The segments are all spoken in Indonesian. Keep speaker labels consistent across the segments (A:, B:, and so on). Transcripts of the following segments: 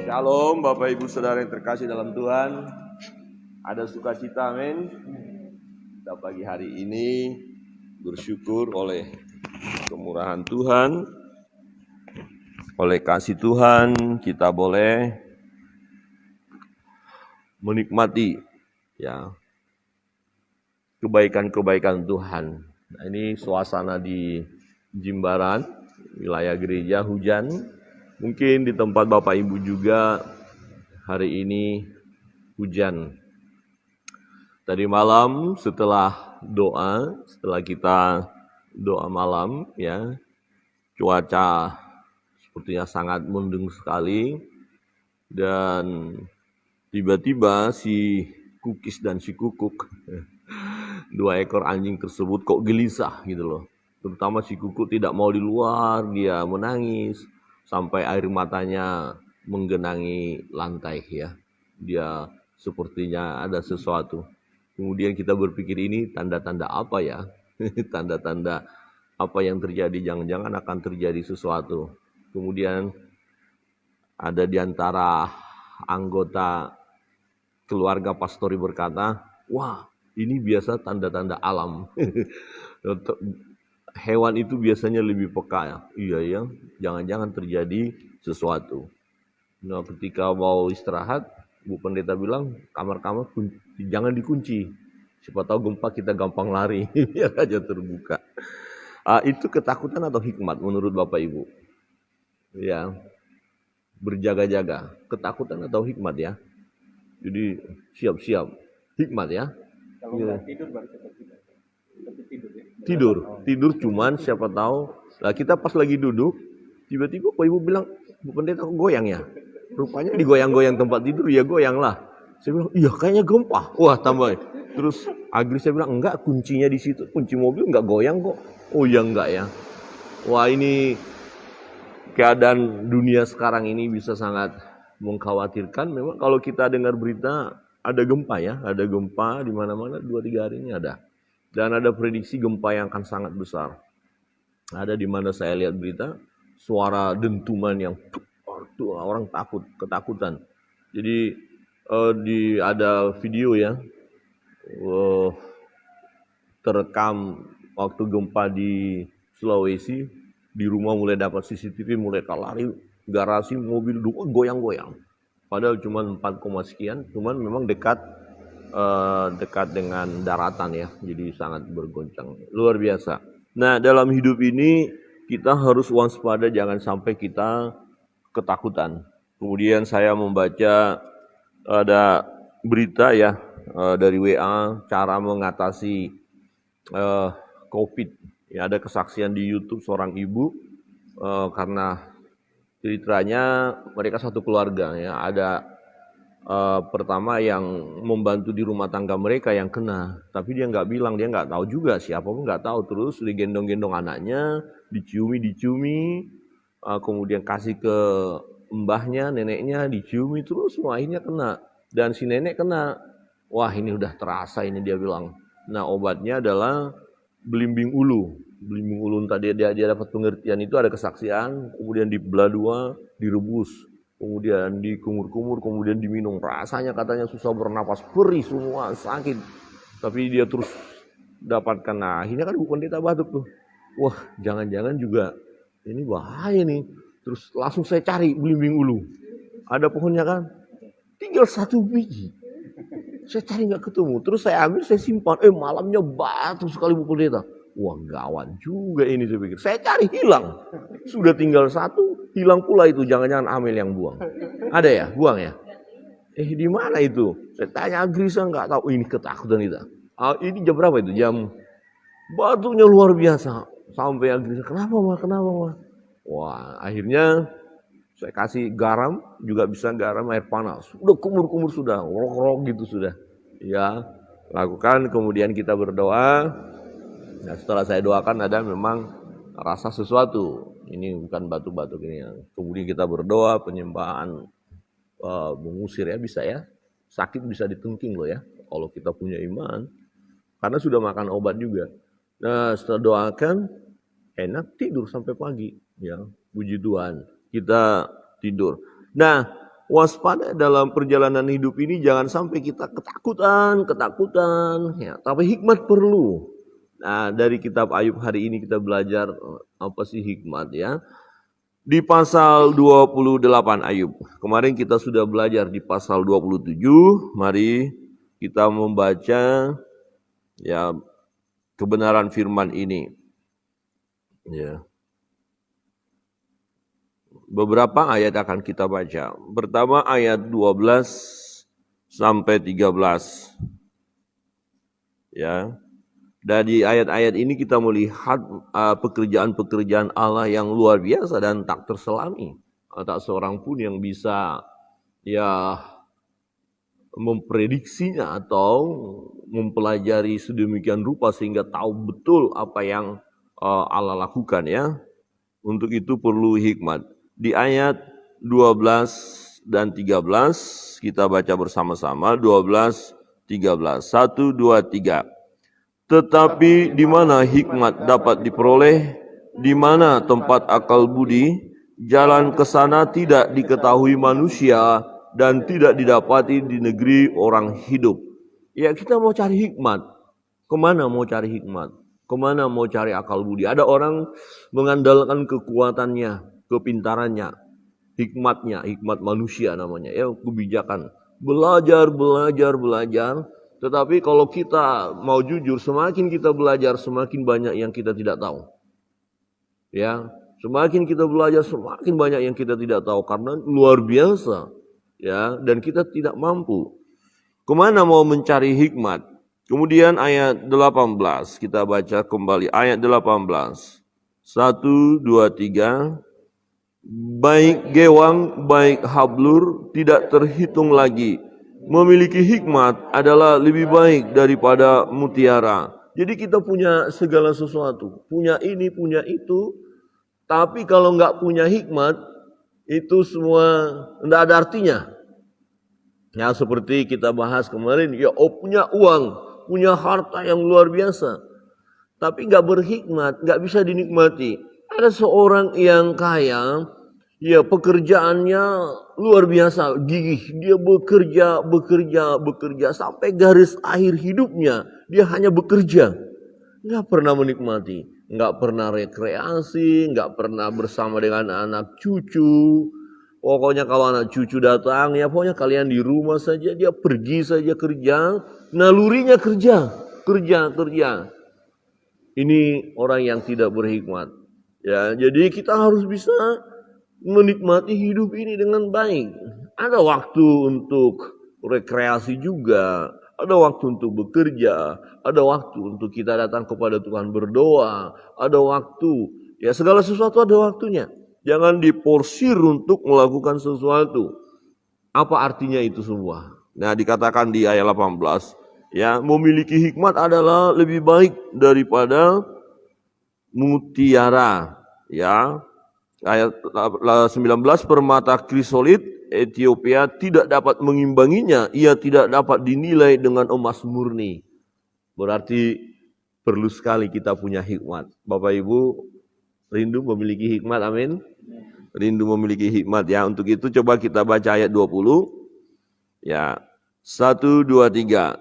A: Shalom Bapak Ibu Saudara yang terkasih dalam Tuhan. Ada sukacita, amin. Kita pagi hari ini bersyukur oleh kemurahan Tuhan, oleh kasih Tuhan kita boleh menikmati ya kebaikan-kebaikan Tuhan. Nah, ini suasana di Jimbaran, wilayah gereja hujan. Mungkin di tempat Bapak Ibu juga hari ini hujan. Tadi malam setelah kita doa malam ya, cuaca sepertinya sangat mendung sekali dan tiba-tiba si Kukis dan si Kukuk, dua ekor anjing tersebut kok gelisah gitu loh. Terutama si Kukuk tidak mau di luar, dia menangis sampai air matanya menggenangi lantai ya. Dia sepertinya ada sesuatu. Kemudian kita berpikir ini tanda-tanda apa ya? Tanda-tanda apa yang terjadi? Jangan-jangan akan terjadi sesuatu. Kemudian ada di antara anggota keluarga pastori berkata, wah ini biasa tanda-tanda alam. Hewan itu biasanya lebih peka ya. Iya ya, jangan-jangan terjadi sesuatu. Nah ketika mau istirahat, Bu Pendeta bilang kamar-kamar jangan dikunci. Siapa tahu gempa kita gampang lari, biar aja terbuka. Itu ketakutan atau hikmat menurut Bapak Ibu? Ya, berjaga-jaga. Ketakutan atau hikmat ya? Jadi siap-siap. Hikmat ya?
B: Kalau nggak tidur baru tidur ya.
A: Tidur cuman siapa tahu. Lah kita pas lagi duduk, tiba-tiba Bapak Ibu bilang, Bu Pendeta kok goyang ya? Rupanya digoyang-goyang tempat tidur, ya goyang lah. Saya bilang, iya kayaknya gempa. Wah tambah. Terus Agri saya bilang, enggak kuncinya di situ. Kunci mobil enggak goyang kok. Oh ya enggak ya. Wah ini keadaan dunia sekarang ini bisa sangat mengkhawatirkan. Memang kalau kita dengar berita ada gempa ya. Ada gempa di mana-mana 2-3 hari ini ada. Dan ada prediksi gempa yang akan sangat besar. Ada di mana saya lihat berita, suara dentuman yang orang ketakutan. Jadi ada video ya, terekam waktu gempa di Sulawesi, di rumah mulai dapat CCTV, mulai lari, garasi mobil goyang-goyang. Padahal cuma 4, sekian, cuman memang dekat dengan daratan ya, jadi sangat bergoncang, luar biasa. Nah dalam hidup ini kita harus waspada, jangan sampai kita ketakutan. Kemudian saya membaca ada berita ya dari WA cara mengatasi COVID. Ya, ada kesaksian di YouTube seorang ibu karena ceritanya mereka satu keluarga ya, ada pertama yang membantu di rumah tangga mereka yang kena, tapi dia nggak bilang, dia nggak tahu juga, siapa pun nggak tahu. Terus digendong-gendong anaknya, diciumi, kemudian kasih ke mbahnya, neneknya, diciumi, terus akhirnya kena. Dan si nenek kena. Wah ini udah terasa ini, dia bilang. Nah obatnya adalah belimbing ulu. Belimbing ulu tadi dia dapat pengertian itu, ada kesaksian, kemudian dibelah 2, direbus. Kemudian dikumur-kumur, kemudian diminum. Rasanya katanya susah bernapas, perih semua, sakit. Tapi dia terus dapatkan. Nah akhirnya kan Bu Pendeta batuk tuh. Wah jangan-jangan juga ini bahaya nih. Terus langsung saya cari belimbing ulu. Ada pohonnya kan? Tinggal 1 biji. Saya cari nggak ketemu. Terus saya ambil, saya simpan. Malamnya batuk sekali Bu Pendeta. Wah gawat juga ini, saya pikir. Saya cari hilang. Sudah tinggal 1, hilang pula itu. Jangan-jangan Amel yang buang. Ada ya? Buang ya? Di mana itu? Saya tanya Agrisa, nggak tahu. Ini ketakutan kita. Ini jam berapa itu? Jam batuknya luar biasa. Sampai Agrisa, kenapa mah? Wah akhirnya saya kasih garam, juga bisa garam air panas. Udah kumur-kumur sudah, rok-rok gitu sudah. Ya, lakukan, kemudian kita berdoa. Nah, setelah saya doakan ada memang rasa sesuatu. Ini bukan batu-batu ini. Kemudian kita berdoa, penyembahan mengusir ya, bisa ya. Sakit bisa ditengking loh ya, kalau kita punya iman. Karena sudah makan obat juga. Nah, setelah doakan, enak tidur sampai pagi. Ya, puji Tuhan, kita tidur. Nah, waspada dalam perjalanan hidup ini, jangan sampai kita ketakutan, ya. Tapi hikmat perlu. Nah, dari kitab Ayub hari ini kita belajar apa sih hikmat ya. Di pasal 28 Ayub. Kemarin kita sudah belajar di pasal 27. Mari kita membaca ya kebenaran firman ini. Ya. Beberapa ayat akan kita baca. Pertama ayat 12 sampai 13. Ya. Dari ayat-ayat ini kita melihat pekerjaan-pekerjaan Allah yang luar biasa dan tak terselami. Tak seorang pun yang bisa ya memprediksinya atau mempelajari sedemikian rupa sehingga tahu betul apa yang Allah lakukan ya. Untuk itu perlu hikmat. Di ayat 12 dan 13 kita baca bersama-sama. 12, 13. 1, 2, 3. Tetapi di mana hikmat dapat diperoleh, di mana tempat akal budi, jalan ke sana tidak diketahui manusia dan tidak didapati di negeri orang hidup. Ya kita mau cari hikmat. Kemana mau cari hikmat? Kemana mau cari akal budi? Ada orang mengandalkan kekuatannya, kepintarannya, hikmatnya, hikmat manusia namanya, ya kebijakan. Belajar. Tetapi kalau kita mau jujur, semakin kita belajar, semakin banyak yang kita tidak tahu. Ya, semakin kita belajar, semakin banyak yang kita tidak tahu karena luar biasa. Ya, dan kita tidak mampu. Kemana mau mencari hikmat? Kemudian ayat 18, kita baca kembali ayat 18. 1, 2, 3. Baik gewang, baik hablur tidak terhitung lagi. Memiliki hikmat adalah lebih baik daripada mutiara. Jadi kita punya segala sesuatu. Punya ini, punya itu. Tapi kalau nggak punya hikmat, itu semua nggak ada artinya. Ya seperti kita bahas kemarin, ya punya uang, punya harta yang luar biasa. Tapi nggak berhikmat, nggak bisa dinikmati. Ada seorang yang kaya, ya pekerjaannya luar biasa, gigih. Dia bekerja sampai garis akhir hidupnya. Dia hanya bekerja, nggak pernah menikmati, nggak pernah rekreasi, nggak pernah bersama dengan anak cucu. Pokoknya kalau anak cucu datang, ya pokoknya kalian di rumah saja, dia pergi saja kerja, nalurinya kerja. Ini orang yang tidak berhikmat. Ya, jadi kita harus bisa menikmati hidup ini dengan baik. Ada waktu untuk rekreasi juga, ada waktu untuk bekerja, ada waktu untuk kita datang kepada Tuhan berdoa, ada waktu, ya segala sesuatu ada waktunya. Jangan diporsir untuk melakukan sesuatu. Apa artinya itu semua? Nah, dikatakan di ayat 18, ya, memiliki hikmat adalah lebih baik daripada mutiara, ya. Ayat 19, permata krisolit Ethiopia tidak dapat mengimbanginya, ia tidak dapat dinilai dengan emas murni. Berarti perlu sekali kita punya hikmat. Bapak Ibu rindu memiliki hikmat, amin. Rindu memiliki hikmat ya. Untuk itu coba kita baca ayat 20. Ya. 1, 2, 3.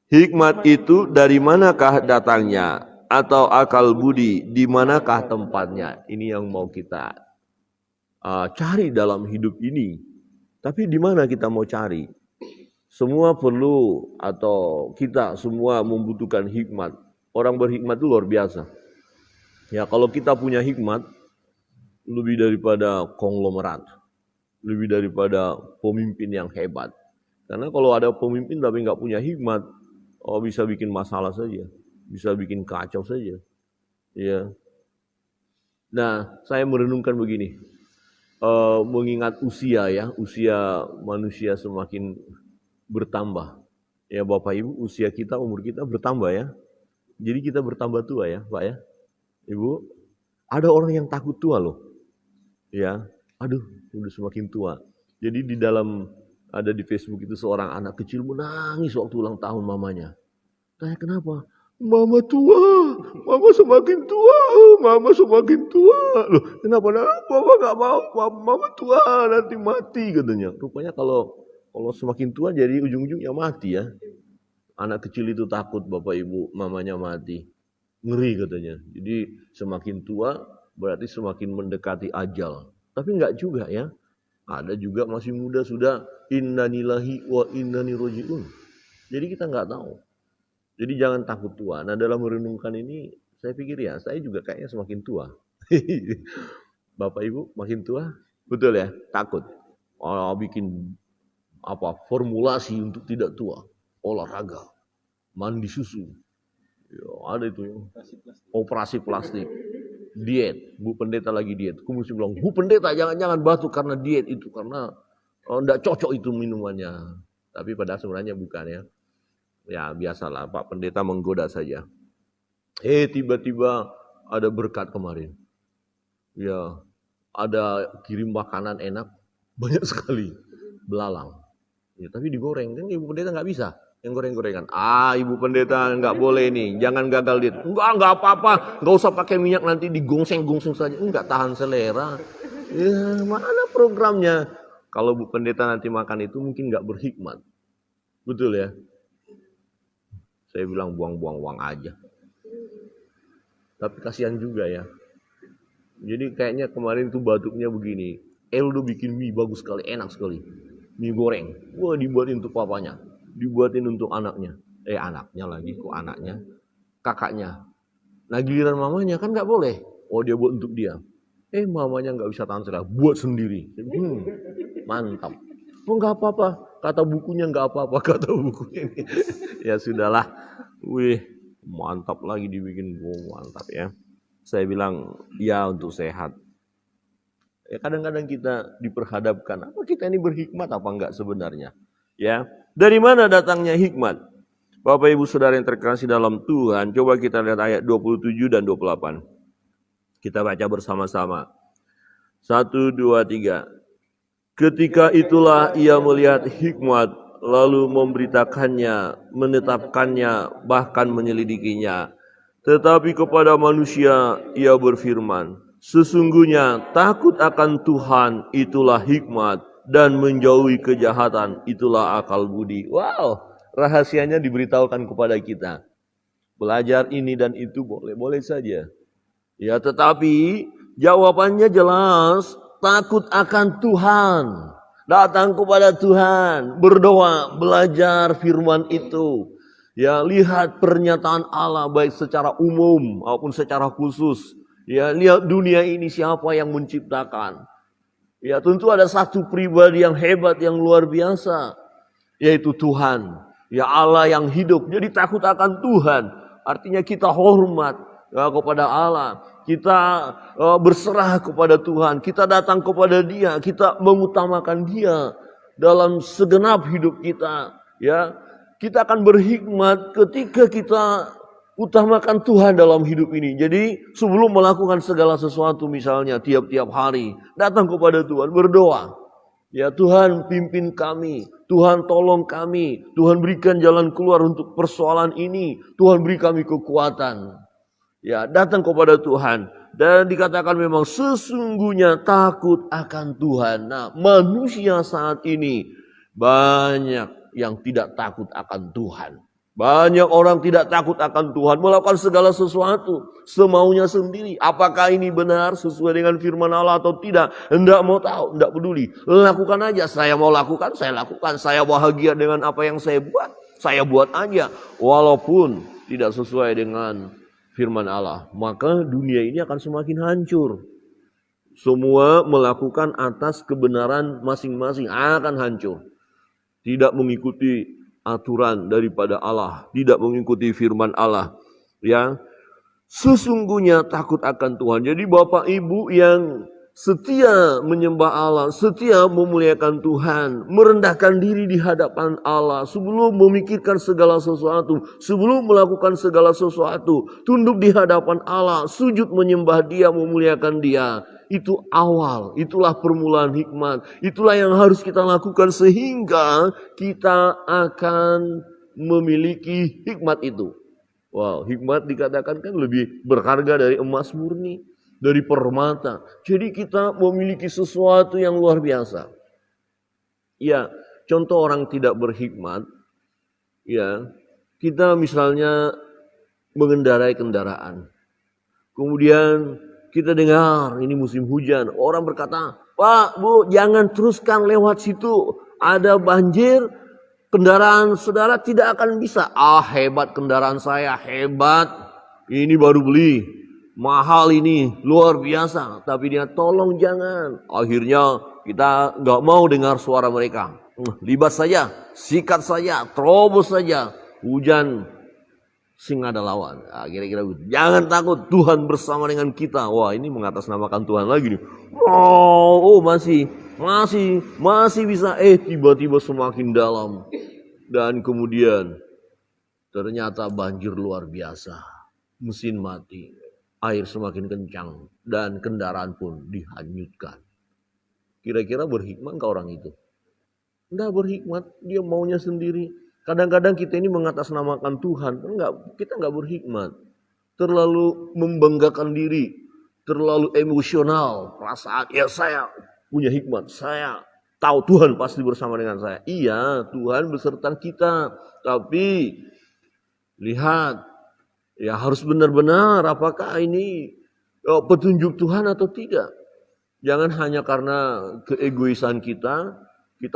A: Hikmat itu dari manakah datangnya? Atau akal budi di manakah tempatnya? Ini yang mau kita cari dalam hidup ini. Tapi di mana kita mau cari? Semua perlu atau kita semua membutuhkan hikmat. Orang berhikmat itu luar biasa. Ya kalau kita punya hikmat, lebih daripada konglomerat, lebih daripada pemimpin yang hebat. Karena kalau ada pemimpin tapi nggak punya hikmat, bisa bikin masalah saja, bisa bikin kacau saja. Ya. Nah, saya merenungkan begini, mengingat usia ya, usia manusia semakin bertambah. Ya Bapak Ibu, usia kita, umur kita bertambah ya. Jadi kita bertambah tua ya Pak ya. Ibu, ada orang yang takut tua loh. Ya, aduh, udah semakin tua. Jadi di dalam ada di Facebook itu seorang anak kecil menangis waktu ulang tahun mamanya. Tanya kenapa? Mama tua, mama semakin tua, mama semakin tua. Loh, kenapa? Mama nggak mau, mama tua nanti mati katanya. Rupanya kalau semakin tua jadi ujung-ujungnya mati ya. Anak kecil itu takut bapak ibu mamanya mati. Ngeri katanya. Jadi semakin tua berarti semakin mendekati ajal. Tapi enggak juga ya. Ada juga masih muda sudah innanillahi wa innani rojiun. Jadi kita enggak tahu. Jadi jangan takut tua. Nah dalam merenungkan ini saya pikir ya saya juga kayaknya semakin tua. Bapak ibu makin tua. Betul ya? Takut. Oh, bikin formulasi untuk tidak tua. Olahraga. Mandi susu. Ya, ada itu ya. Operasi plastik, diet. Bu pendeta lagi diet. Aku mesti bilang, Bu pendeta jangan batuk karena diet itu karena enggak cocok itu minumannya. Tapi pada sebenarnya bukan ya. Ya biasalah Pak pendeta menggoda saja. Tiba-tiba ada berkat kemarin. Ya, ada kirim makanan enak banyak sekali, belalang. Ya, tapi digoreng kan ibu pendeta nggak bisa. Yang goreng-gorengan. Ibu pendeta nggak boleh nih, jangan gagal diet. Enggak apa-apa, nggak usah pakai minyak nanti digongseng-gongseng saja. Enggak tahan selera. Ya, mana programnya? Kalau Bu pendeta nanti makan itu mungkin nggak berhikmat. Betul ya? Saya bilang buang-buang uang aja. Tapi kasihan juga ya. Jadi kayaknya kemarin tuh batuknya begini. Udah bikin mie bagus sekali, enak sekali. Mie goreng. Wah, dibuatin untuk papanya. Dibuatin untuk anaknya. Anaknya lagi, kok anaknya. Kakaknya. Nah giliran mamanya kan nggak boleh. Oh dia buat untuk dia. Mamanya nggak bisa tahan selera. Buat sendiri. Mantap. Oh nggak apa-apa. Kata bukunya nggak apa-apa. Kata bukunya ini. Ya sudahlah. Wih, mantap lagi dibikin. Mantap ya. Saya bilang, ya untuk sehat. Ya kadang-kadang kita diperhadapkan. Apa kita ini berhikmat apa enggak sebenarnya? Ya, dari mana datangnya hikmat? Bapak Ibu Saudara yang terkasih dalam Tuhan, coba kita lihat ayat 27 dan 28. Kita baca bersama-sama. 1, 2, 3. Ketika itulah ia melihat hikmat, lalu memberitakannya, menetapkannya, bahkan menyelidikinya. Tetapi kepada manusia ia berfirman, sesungguhnya takut akan Tuhan itulah hikmat, dan menjauhi kejahatan itulah akal budi. Wow, rahasianya diberitahukan kepada kita. Belajar ini dan itu boleh saja. Ya, tetapi jawabannya jelas, takut akan Tuhan. Datang kepada Tuhan, berdoa, belajar firman itu. Ya, lihat pernyataan Allah baik secara umum maupun secara khusus. Ya, lihat dunia ini siapa yang menciptakan. Ya, tentu ada satu pribadi yang hebat, yang luar biasa, yaitu Tuhan. Ya, Allah yang hidup. Jadi takut akan Tuhan. Artinya kita hormat kepada Allah. Kita berserah kepada Tuhan. Kita datang kepada Dia. Kita mengutamakan Dia dalam segenap hidup kita. Ya, kita akan berhikmat ketika kita utamakan Tuhan dalam hidup ini. Jadi sebelum melakukan segala sesuatu misalnya tiap-tiap hari. Datang kepada Tuhan, berdoa. Ya Tuhan pimpin kami. Tuhan tolong kami. Tuhan berikan jalan keluar untuk persoalan ini. Tuhan beri kami kekuatan. Ya datang kepada Tuhan. Dan dikatakan memang sesungguhnya takut akan Tuhan. Nah manusia saat ini banyak yang tidak takut akan Tuhan. Banyak orang tidak takut akan Tuhan, melakukan segala sesuatu semaunya sendiri. Apakah ini benar sesuai dengan firman Allah atau tidak? Enggak mau tahu, enggak peduli. Lakukan aja, saya mau lakukan, saya lakukan. Saya bahagia dengan apa yang saya buat aja. Walaupun tidak sesuai dengan firman Allah. Maka dunia ini akan semakin hancur. Semua melakukan atas kebenaran masing-masing akan hancur. Tidak mengikuti aturan daripada Allah, tidak mengikuti firman Allah. Ya, sesungguhnya takut akan Tuhan. Jadi Bapak Ibu yang setia menyembah Allah, setia memuliakan Tuhan, merendahkan diri di hadapan Allah sebelum memikirkan segala sesuatu, sebelum melakukan segala sesuatu, tunduk di hadapan Allah, sujud menyembah Dia, memuliakan Dia. Itu awal, itulah permulaan hikmat. Itulah yang harus kita lakukan sehingga kita akan memiliki hikmat itu. Wow, hikmat dikatakan kan lebih berharga dari emas murni, dari permata. Jadi kita memiliki sesuatu yang luar biasa. Ya, contoh orang tidak berhikmat, ya, kita misalnya mengendarai kendaraan. Kemudian kita dengar ini musim hujan, orang berkata, "Pak, Bu, jangan teruskan lewat situ. Ada banjir, kendaraan saudara tidak akan bisa." Ah, hebat kendaraan saya, hebat. Ini baru beli. Mahal ini, luar biasa. Tapi dia tolong jangan. Akhirnya kita nggak mau dengar suara mereka. Libat saja, sikat saja, terobos saja. Hujan sing ada lawan. Nah, kira-kira gitu. Jangan takut, Tuhan bersama dengan kita. Wah, ini mengatasnamakan Tuhan lagi nih. Oh, masih bisa. Tiba-tiba semakin dalam. Dan kemudian ternyata banjir luar biasa. Mesin mati. Air semakin kencang. Dan kendaraan pun dihanyutkan. Kira-kira berhikmat enggak orang itu? Enggak berhikmat. Dia maunya sendiri. Kadang-kadang kita ini mengatasnamakan Tuhan. Kita enggak berhikmat. Terlalu membanggakan diri. Terlalu emosional. Perasaan, ya saya punya hikmat. Saya tahu Tuhan pasti bersama dengan saya. Iya, Tuhan beserta kita. Tapi lihat, ya harus benar-benar apakah ini petunjuk Tuhan atau tidak. Jangan hanya karena keegoisan kita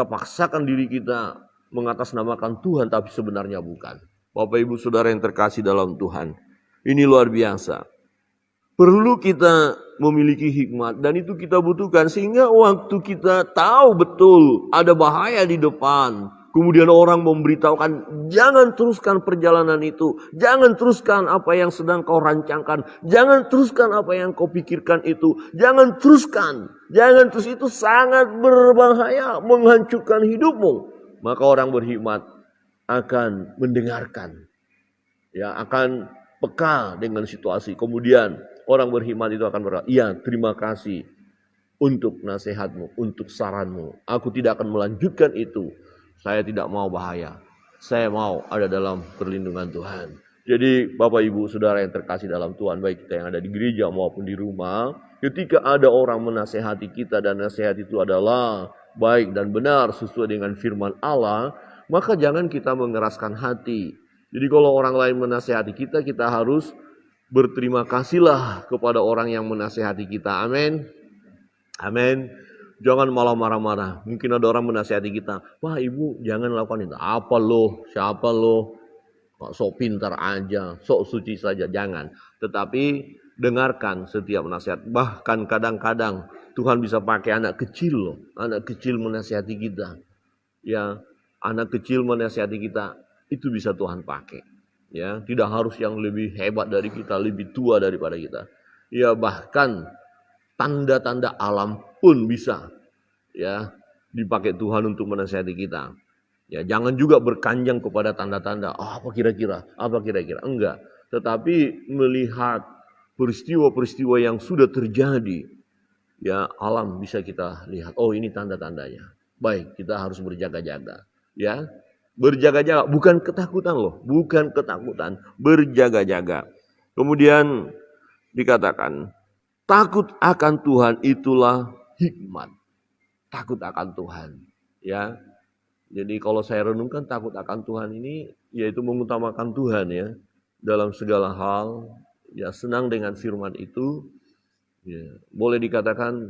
A: paksakan diri kita mengatasnamakan Tuhan, tapi sebenarnya bukan. Bapak Ibu Saudara yang terkasih dalam Tuhan, ini luar biasa. Perlu kita memiliki hikmat dan itu kita butuhkan sehingga waktu kita tahu betul ada bahaya di depan, kemudian orang memberitahukan jangan teruskan perjalanan itu, jangan teruskan apa yang sedang kau rancangkan, jangan teruskan apa yang kau pikirkan itu, jangan terus itu sangat berbahaya, menghancurkan hidupmu. Maka orang berhikmat akan mendengarkan, ya akan peka dengan situasi. Kemudian orang berhikmat itu akan berkata, iya terima kasih untuk nasihatmu, untuk saranmu. Aku tidak akan melanjutkan itu. Saya tidak mau bahaya. Saya mau ada dalam perlindungan Tuhan. Jadi Bapak Ibu Saudara yang terkasih dalam Tuhan, baik kita yang ada di gereja maupun di rumah, ketika ada orang menasehati kita dan nasihat itu adalah baik dan benar sesuai dengan firman Allah, maka jangan kita mengeraskan hati. Jadi kalau orang lain menasehati kita, kita harus berterima kasihlah kepada orang yang menasehati kita. Amin. Amin. Jangan malah marah-marah. Mungkin ada orang menasihati kita. Wah ibu jangan lakukan itu. Apa loh? Siapa loh? Sok pintar aja. Sok suci saja. Jangan. Tetapi dengarkan setiap nasihat. Bahkan kadang-kadang Tuhan bisa pakai anak kecil loh. Anak kecil menasihati kita. Ya, anak kecil menasihati kita. Itu bisa Tuhan pakai. Ya, tidak harus yang lebih hebat dari kita, lebih tua daripada kita. Ya, bahkan tanda-tanda alam pun bisa ya dipakai Tuhan untuk menasihati kita. Ya, jangan juga berkanjang kepada tanda-tanda. Apa kira-kira? Enggak. Tetapi melihat peristiwa-peristiwa yang sudah terjadi, ya alam bisa kita lihat. Oh, ini tanda-tandanya. Baik, kita harus berjaga-jaga. Ya, berjaga-jaga, bukan ketakutan loh, bukan ketakutan, berjaga-jaga. Kemudian dikatakan, takut akan Tuhan itulah hikmat. Takut akan Tuhan, ya. Jadi kalau saya renungkan takut akan Tuhan ini yaitu mengutamakan Tuhan ya dalam segala hal, ya senang dengan firman itu, ya. Boleh dikatakan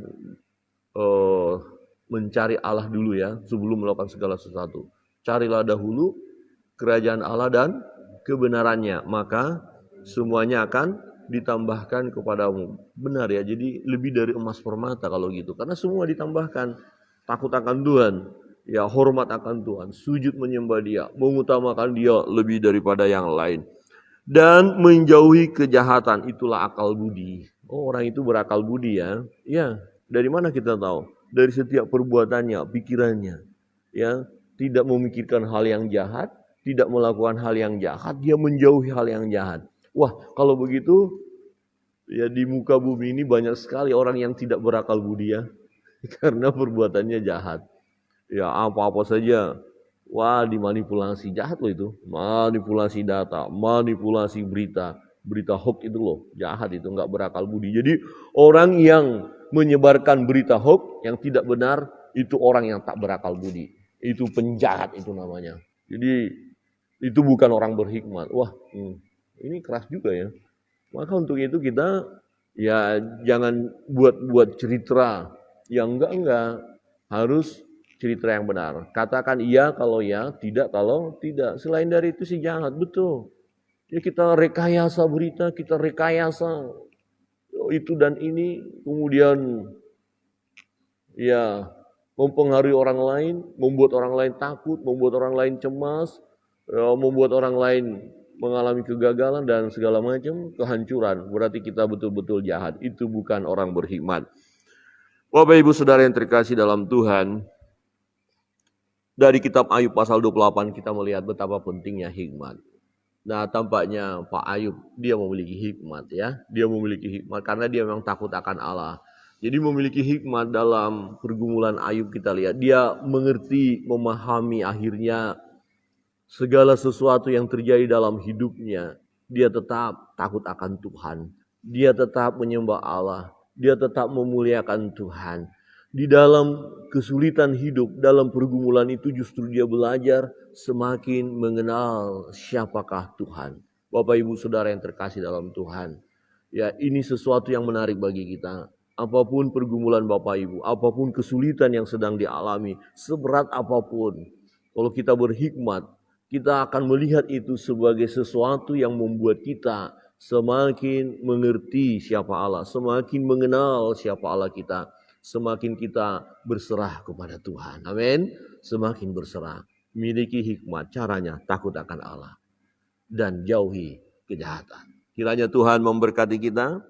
A: mencari Allah dulu ya sebelum melakukan segala sesuatu. Carilah dahulu kerajaan Allah dan kebenarannya, maka semuanya akan ditambahkan kepadamu. Benar ya, jadi lebih dari emas permata kalau gitu. Karena semua ditambahkan. Takut akan Tuhan, ya hormat akan Tuhan, sujud menyembah Dia, mengutamakan Dia lebih daripada yang lain. Dan menjauhi kejahatan, itulah akal budi. Oh, orang itu berakal budi ya. Ya, dari mana kita tahu? Dari setiap perbuatannya, pikirannya. Ya, tidak memikirkan hal yang jahat, tidak melakukan hal yang jahat, dia menjauhi hal yang jahat. Wah, kalau begitu ya di muka bumi ini banyak sekali orang yang tidak berakal budi ya. Karena perbuatannya jahat. Ya apa-apa saja Wah, dimanipulasi, jahat loh itu. Manipulasi data, manipulasi berita. Berita hoax itu loh, jahat itu, nggak berakal budi. Jadi orang yang menyebarkan berita hoax yang tidak benar, itu orang yang tak berakal budi. Itu penjahat itu namanya. Jadi itu bukan orang berhikmat. Wah, ini keras juga ya. Maka untuk itu kita ya jangan buat cerita yang enggak. Harus cerita yang benar. Katakan iya kalau ya, tidak kalau tidak. Selain dari itu sih jangan, betul. Ya kita rekayasa berita, kita rekayasa itu dan ini, kemudian ya mempengaruhi orang lain, membuat orang lain takut, membuat orang lain cemas, membuat orang lain mengalami kegagalan dan segala macam kehancuran. Berarti kita betul-betul jahat. Itu bukan orang berhikmat. Bapak Ibu Saudara yang terkasih dalam Tuhan, dari kitab Ayub pasal 28 kita melihat betapa pentingnya hikmat. Nah, tampaknya Pak Ayub dia memiliki hikmat ya. Dia memiliki hikmat karena dia memang takut akan Allah. Jadi memiliki hikmat dalam pergumulan Ayub kita lihat. Dia mengerti, memahami akhirnya segala sesuatu yang terjadi dalam hidupnya. Dia tetap takut akan Tuhan. Dia tetap menyembah Allah. Dia tetap memuliakan Tuhan. Di dalam kesulitan hidup, dalam pergumulan itu justru dia belajar semakin mengenal siapakah Tuhan. Bapak Ibu Saudara yang terkasih dalam Tuhan. Ya, ini sesuatu yang menarik bagi kita. Apapun pergumulan Bapak Ibu, apapun kesulitan yang sedang dialami, seberat apapun, kalau kita berhikmat, kita akan melihat itu sebagai sesuatu yang membuat kita semakin mengerti siapa Allah, semakin mengenal siapa Allah kita. Semakin kita berserah kepada Tuhan. Amin. Semakin berserah. Miliki hikmat. Caranya takut akan Allah. Dan jauhi kejahatan. Kiranya Tuhan memberkati kita.